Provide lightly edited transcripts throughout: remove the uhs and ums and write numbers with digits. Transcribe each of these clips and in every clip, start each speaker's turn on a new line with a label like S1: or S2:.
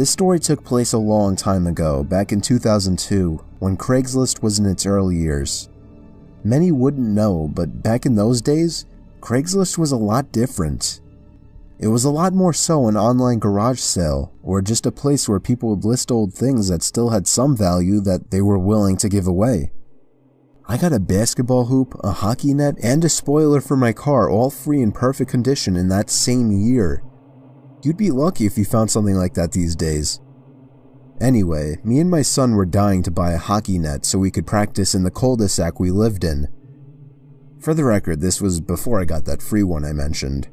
S1: This story took place a long time ago, back in 2002, when Craigslist was in its early years. Many wouldn't know, but back in those days, Craigslist was a lot different. It was a lot more so an online garage sale, or just a place where people would list old things that still had some value that they were willing to give away. I got a basketball hoop, a hockey net, and a spoiler for my car, all free in perfect condition in that same year. You'd be lucky if you found something like that these days. Anyway, me and my son were dying to buy a hockey net so we could practice in the cul-de-sac we lived in. For the record, this was before I got that free one I mentioned.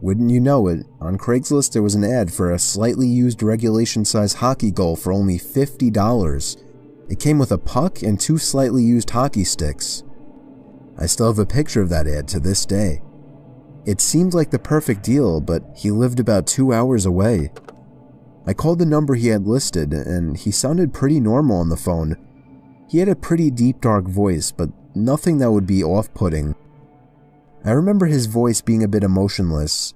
S1: Wouldn't you know it, on Craigslist there was an ad for a slightly used regulation-size hockey goal for only $50. It came with a puck and 2 slightly used hockey sticks. I still have a picture of that ad to this day. It seemed like the perfect deal, but he lived about 2 hours away. I called the number he had listed, and he sounded pretty normal on the phone. He had a pretty deep, dark voice, but nothing that would be off-putting. I remember his voice being a bit emotionless.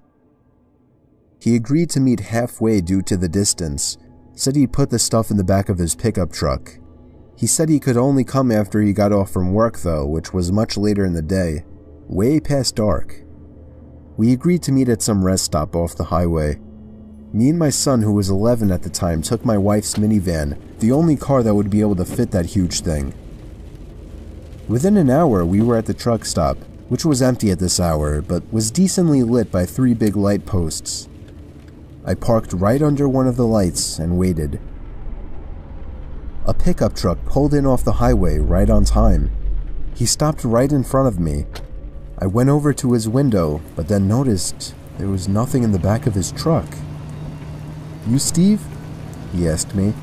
S1: He agreed to meet halfway due to the distance, said he'd put the stuff in the back of his pickup truck. He said he could only come after he got off from work though, which was much later in the day, way past dark. We agreed to meet at some rest stop off the highway. Me and my son, who was 11 at the time, took my wife's minivan, the only car that would be able to fit that huge thing. Within an hour, we were at the truck stop, which was empty at this hour, but was decently lit by 3 big light posts. I parked right under one of the lights and waited. A pickup truck pulled in off the highway right on time. He stopped right in front of me. I went over to his window, but then noticed there was nothing in the back of his truck. "You Steve?" he asked me.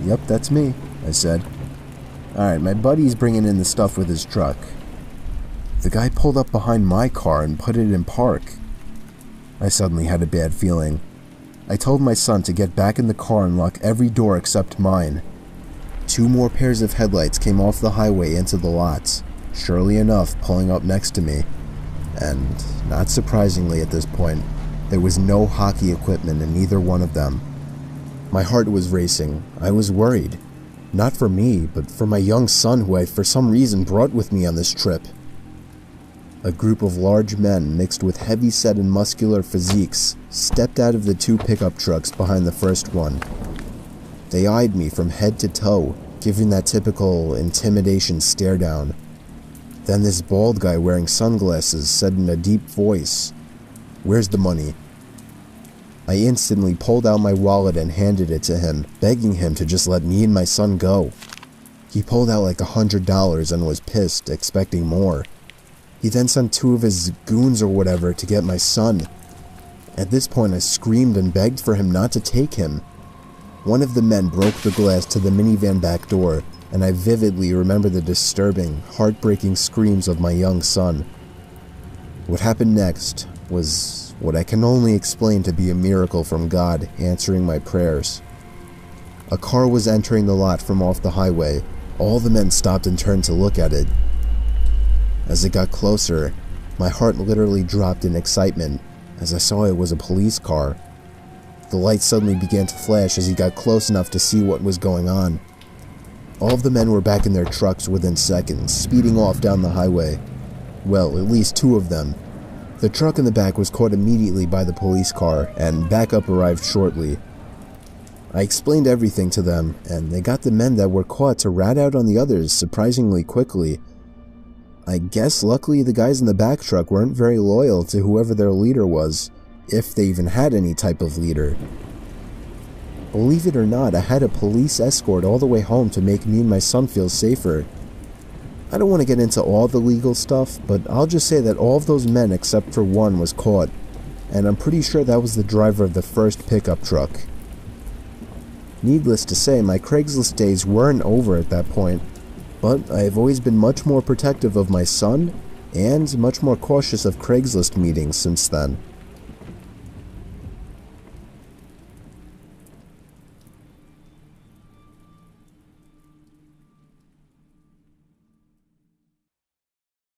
S1: "Yep, that's me," I said. "Alright, my buddy's bringing in the stuff with his truck." The guy pulled up behind my car and put it in park. I suddenly had a bad feeling. I told my son to get back in the car and lock every door except mine. 2 more pairs of headlights came off the highway into the lots, surely enough pulling up next to me. And, not surprisingly at this point, there was no hockey equipment in either one of them. My heart was racing. I was worried. Not for me, but for my young son who I for some reason brought with me on this trip. A group of large men mixed with heavy-set and muscular physiques stepped out of the 2 pickup trucks behind the first one. They eyed me from head to toe, giving that typical intimidation stare down. Then this bald guy wearing sunglasses said in a deep voice, "Where's the money?" I instantly pulled out my wallet and handed it to him, begging him to just let me and my son go. He pulled out like $100 and was pissed, expecting more. He then sent 2 of his goons or whatever to get my son. At this point I screamed and begged for him not to take him. One of the men broke the glass to the minivan back door, and I vividly remember the disturbing, heartbreaking screams of my young son. What happened next was what I can only explain to be a miracle from God answering my prayers. A car was entering the lot from off the highway. All the men stopped and turned to look at it. As it got closer, my heart literally dropped in excitement as I saw it was a police car. The lights suddenly began to flash as he got close enough to see what was going on. All of the men were back in their trucks within seconds, speeding off down the highway. Well, at least 2 of them. The truck in the back was caught immediately by the police car, and backup arrived shortly. I explained everything to them, and they got the men that were caught to rat out on the others surprisingly quickly. I guess luckily the guys in the back truck weren't very loyal to whoever their leader was, if they even had any type of leader. Believe it or not, I had a police escort all the way home to make me and my son feel safer. I don't want to get into all the legal stuff, but I'll just say that all of those men except for one was caught, and I'm pretty sure that was the driver of the first pickup truck. Needless to say, my Craigslist days weren't over at that point, but I have always been much more protective of my son, and much more cautious of Craigslist meetings since then.